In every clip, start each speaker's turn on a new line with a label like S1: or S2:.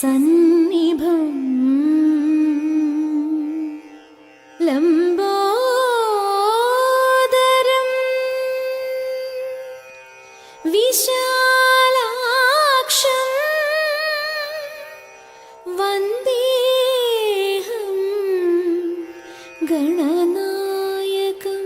S1: സന്നിഭം ലംബോദരം വിശാലാക്ഷം വന്ദേഹം ഗണനായകം.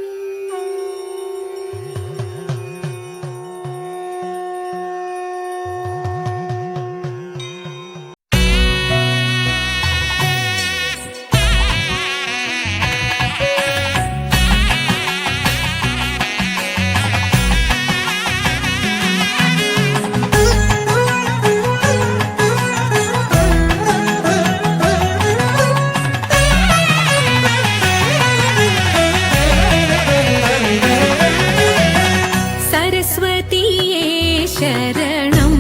S1: ശരണം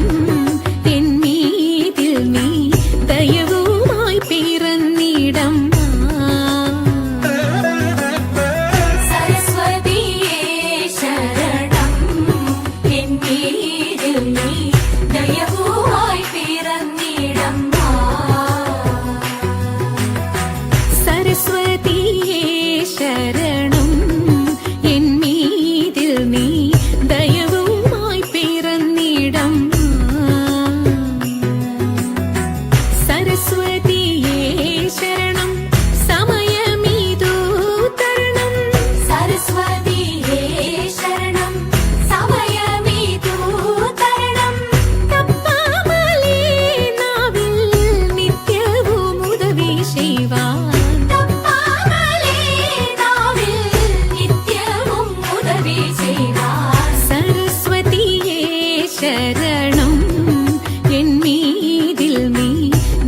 S1: എന്നീതിൽ നീ ദയവുമായി പിറന്നിടം. സരസ്വതിയേ ശരണം എന്നീതിൽ നീ ദയവുമായി പിറന്നിടം. സരസ്വതിയേ ശരണം എന്നീതിൽ നീ ശരണം എന്നീതിൽ നീ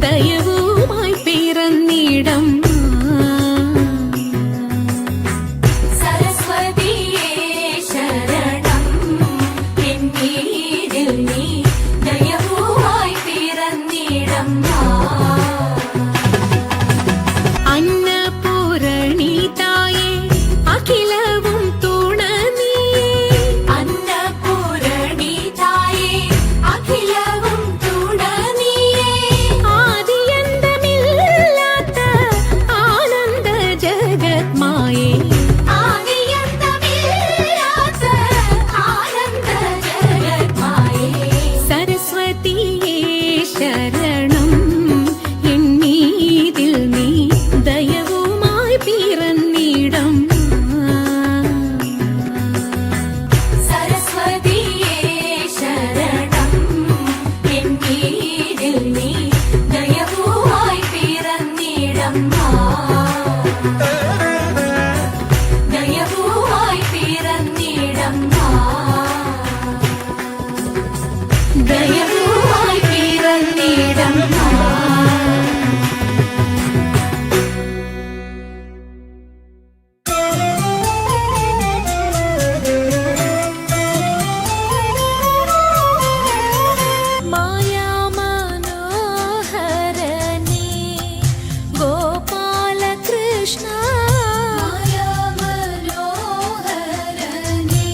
S1: ദയവുമായി പിറന്നിടം. സരസ്വതിയേ ശരണം എന്നീതിൽ നീ ദയവുമായി പിറന്നിടം. അന്നപൂരണീതായേ അഖിലവും തുണ നീയേ. അന്നപൂരണീതായേ അഖിലവും തുണ നീയേ. ആദിയന്തമില്ലാത്ത ആനന്ദ ജഗത്മായേ. ആദിയന്തമില്ലാത്ത ആനന്ദ ജഗത്മായേ. സരസ്വതിയേ ശരണം എന്നീതിൽ നീ ദയവുമായി പിറന്നിടം. സരസ്വതിയേ ശരണം എന്നീതിൽ നീ ദയവുമായി പിറന്നിടം. ദയവുമായി പിറന്നിടം. ദയവുമായി പിറന്നിടം. മായാമനോഹരനേ ഗോപാലകൃഷ്ണ. മായാമനോഹരനേ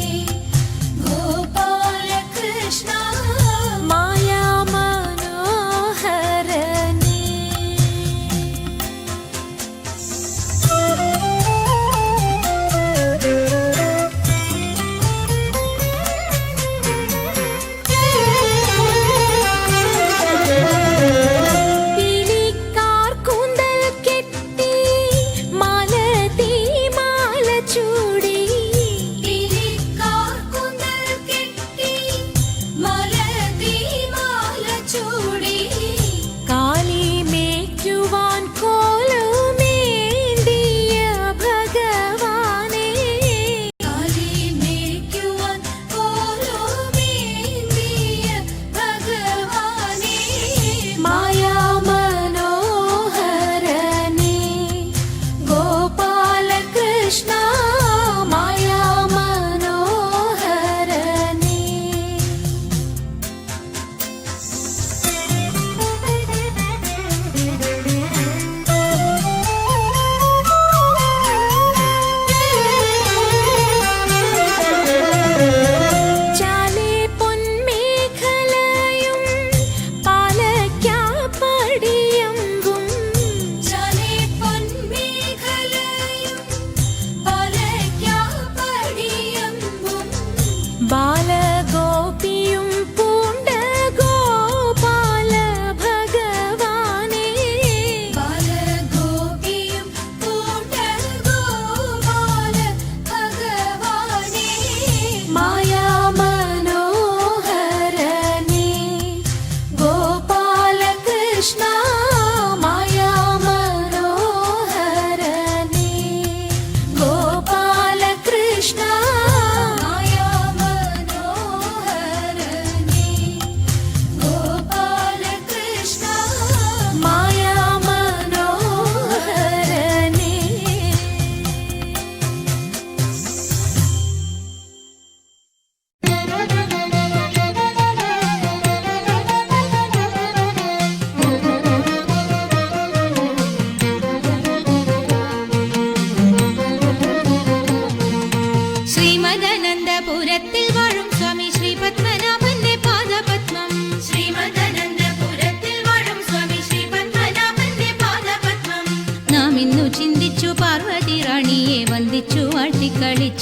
S1: ഗോപാലകൃഷ്ണ. മായാ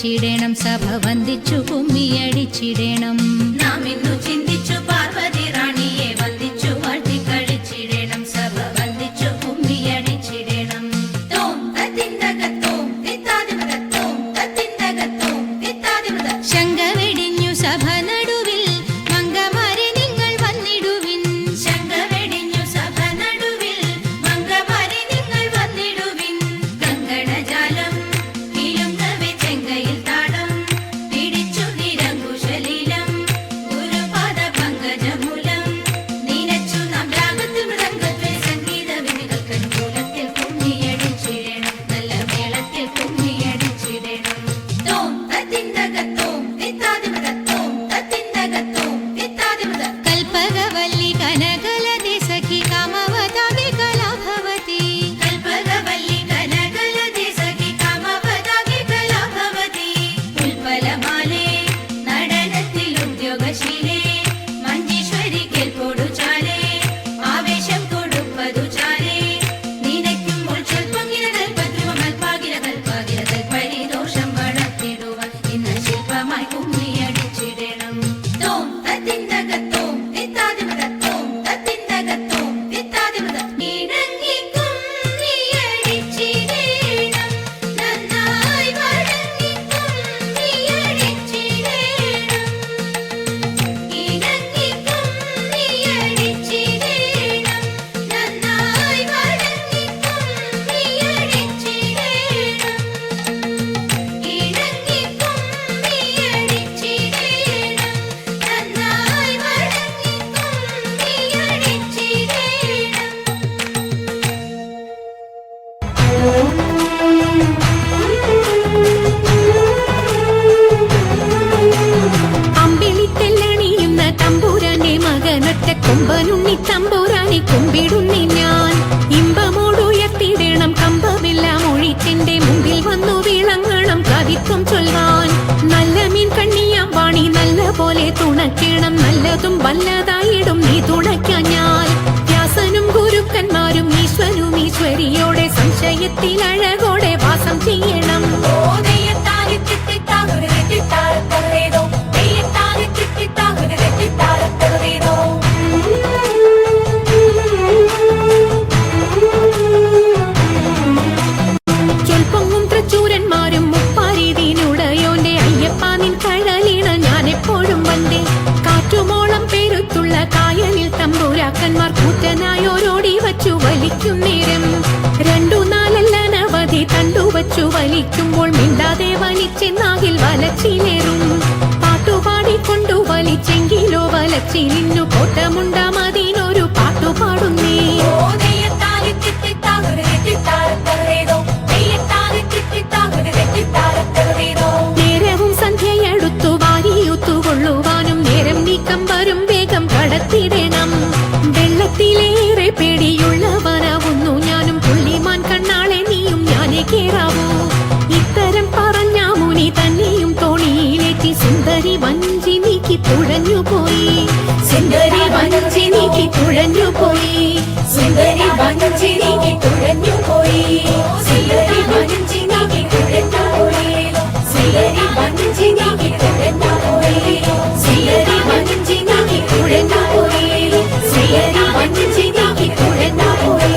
S2: കുമ്മിയടിച്ചിടണം സഭ വന്ദിച്ചു കുമ്മിയടിച്ചിടണം
S1: നാം ഇന്നു ചിന്തിച്ചു പാർവതി റാണിയെ വന്ദിച്ചു വാഴ്ത്തി കളിച്ചിടണം സഭ വന്ദിച്ചു കുമ്മിയടിച്ചിടണം തോം തത്തിന്തകത്തോം തിത്താതിമൃതത്തോം തത്തിന്തകത്തോം തിത്താതിമൃത
S2: ശങ്ക വെടിഞ്ഞു സഭ നടുവിൽ മംഗമാരെ നിങ്ങൾ വന്നിടുവിൻ
S1: ശങ്ക വെടിഞ്ഞു സഭ നടുവിൽ മംഗമാരെ നിങ്ങൾ വന്നിടുവിൻ കങ്കണജാലം കിലുങ്ങവെ ചെങ്കയിൽ താടം പിടിച്ചു നിരങ്കുശലീലം ഗുരുപാദ പങ്കജമൂലം നീനച്ചു നാം രാഗത്തിൽ മൃദംഗത്തിൽ സംഗീത വിനികൾക്കനുകൂലത്തിൽ കുമ്മിയടിച്ചിടണം നല്ല മേളത്തിൽ കുമ്മിയടിച്ചിടണം തോം തത്തിന്തകത്തോം തിത്താതിമൃതത്തോം തത്തിന്തകത്തോം തിത്താതിമൃത
S2: കൽപ്പകവല്ലി കനകലതി സഖി കാമവതാതി കലാഭവതി
S1: കൽപ്പകവല്ലി കനകലതി സഖി കാമപതാകി കലാഭവതി ഉൽപ്പലമാലേ നടനത്തിൽ ഉദ്യോഗശീലേ മഞ്ജീശ്വരി കേൾപ്പോടു ചാലേ ആവേശം കൊടുപ്പതു ചാലേ നിനയ്ക്കുമ്പോൾ സ്വൽപ്പങ്ങിന കൽപ്പദ്രുവം അൽപാകില കൽപ്പാകില കൽപ്പരിദോഷം വളർത്തിടുവാൻ ഇന്ന് ശില്പമായി കുമ്മിയടിച്ചിടണം തോം തത്തിന്തകത്തോം തിത്താതിമൃതത്തോം തത്തിന്തകത്തോം തിത്താതിമൃത ഇണങ്ങി കുമ്മിയടിച്ചിടണം നന്നായി വഴങ്ങി കുമ്മിയടിച്ചിടണം ഇണങ്ങി കുമ്മിയടിച്ചിടണം നന്നായി വഴങ്ങി കുമ്മിയടിച്ചിടണം ഇണങ്ങി കുമ്മിയടിച്ചിടണം നന്നായി വഴങ്ങി കുമ്മിയടിച്ചിടണം
S2: അമ്പിളിത്തെല്ലണിയുന്ന തമ്പുരാന്റെ മകനൊറ്റ കൊമ്പനുണ്ണി തമ്പുരാനെ കുമ്പിടുന്നി ഞാൻ ഇമ്പമോടുയർത്തിടണം കമ്പമെല്ലാം ഒഴിച്ചെന്റെ മുമ്പിൽ വന്നു വിളങ്ങണം കവിത്വം ചൊൽവാൻ നല്ല മീൻ കണ്ണിയാം വാണി നല്ല പോലെ തുണയ്ക്കണം നല്ലതും വല്ലതായിടും നീ തുണയ്ക്കാൻ ഞാൻ വ്യാസനും ഗുരുക്കന്മാരും ഈശ്വരും ഈശ്വരിയോടെ സംശയത്തിൽ അഴകോടെ വാസം ചെയ്യണം
S1: ഓ നെയ്യത്താനി തിത്തിത്താകുരു തെറ്റിത്താരത്തകതേതോ നെയ്യത്താനി തിത്തിത്താകുരു തെറ്റിത്താരത്തകതേതോ
S2: ചൊൽപ്പൊങ്ങും തൃച്ചൂരന്മാരും മുപ്പാരീതിനുടയോന്റെ അയ്യപ്പ നിൻ കഴലിണ ഞാൻ എപ്പോഴും വந்தே കാറ്റുമോളം പേരുത്തുള്ള കായലിൽ തമ്പുരാക്കന്മാർ കൂറ്റനായോരോടി വച്ചു വലിക്കും നേരം രണ്ടു നാലല്ല നവധി തണ്ടുവച്ചു വലിക്കുമ്പോൾ മിണ്ടാതെ വലിച്ചെന്നാകിൽ വലച്ചിലേറും പാട്ടുപാടിക്കൊണ്ടു വലിച്ചെങ്കിലോ വലച്ചിലിന്നു കോട്ടമുണ്ടാമതിനൊരു പാട്ടുപാടുന്നേ
S1: ഓ നെയ്യത്താനി തിത്തിത്താകുരു തെറ്റിത്താരത്തകതേതോ നെയ്യത്താനി തിത്തിത്താകുരു തെറ്റിത്താരത്തകതേതോ
S2: നേരവും സന്ധ്യയടുത്തു വാരിയൂത്തുകൊള്ളുവാനും നേരം നീക്കം വരും വേഗം കടത്തിടണം വെള്ളത്തിലേറെ പേടിയുള്ളവനാവുന്നു ഞാനും പുള്ളിമാൻ കണ്ണാളെ നീയും ഞാനേ കേറാവൂ ഇത്തരം പറഞ്ഞ മുനി തന്നെയും തോണിയിലേറ്റി സുന്ദരി വഞ്ചി നീക്കി തുഴഞ്ഞുപോയി സുന്ദരി വഞ്ചി നീക്കി തുഴഞ്ഞുപോയി
S1: സുന്ദരി വഞ്ചി നീക്കി തുഴഞ്ഞുപോയി സുന്ദരി വഞ്ചി നീക്കി തുഴഞ്ഞുപോയി സുന്ദരി വഞ്ചി നീക്കി തുഴഞ്ഞുപോയി സുന്ദരി വഞ്ചി നീക്കി തുഴഞ്ഞുപോയി സുന്ദരി വഞ്ചി നീക്കി തുഴഞ്ഞുപോയി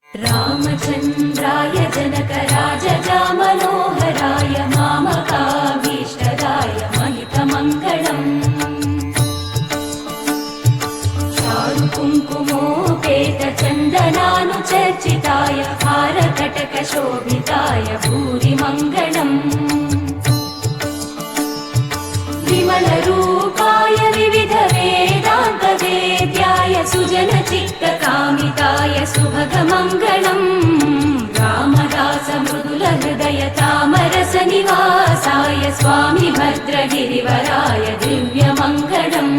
S1: രാമചന്ദ്രായ ജനകരാജാമനോഹരായ മാമകാഭീഷ്ടദായ महितमङ्गलम् कुङ्कुमोपेतचन्दनानुचर्चिताय हारकटकशोभिताय भूरिमङ्गलम् विमलरूपाय विविधवेदान्तवेद्याय सुजनचित्तकामिताय सुभगमङ्गलम् रामदासमृदुलहृदय तामरसनिवासाय स्वामि भद्रगिरिवराय दिव्यमङ्गलम्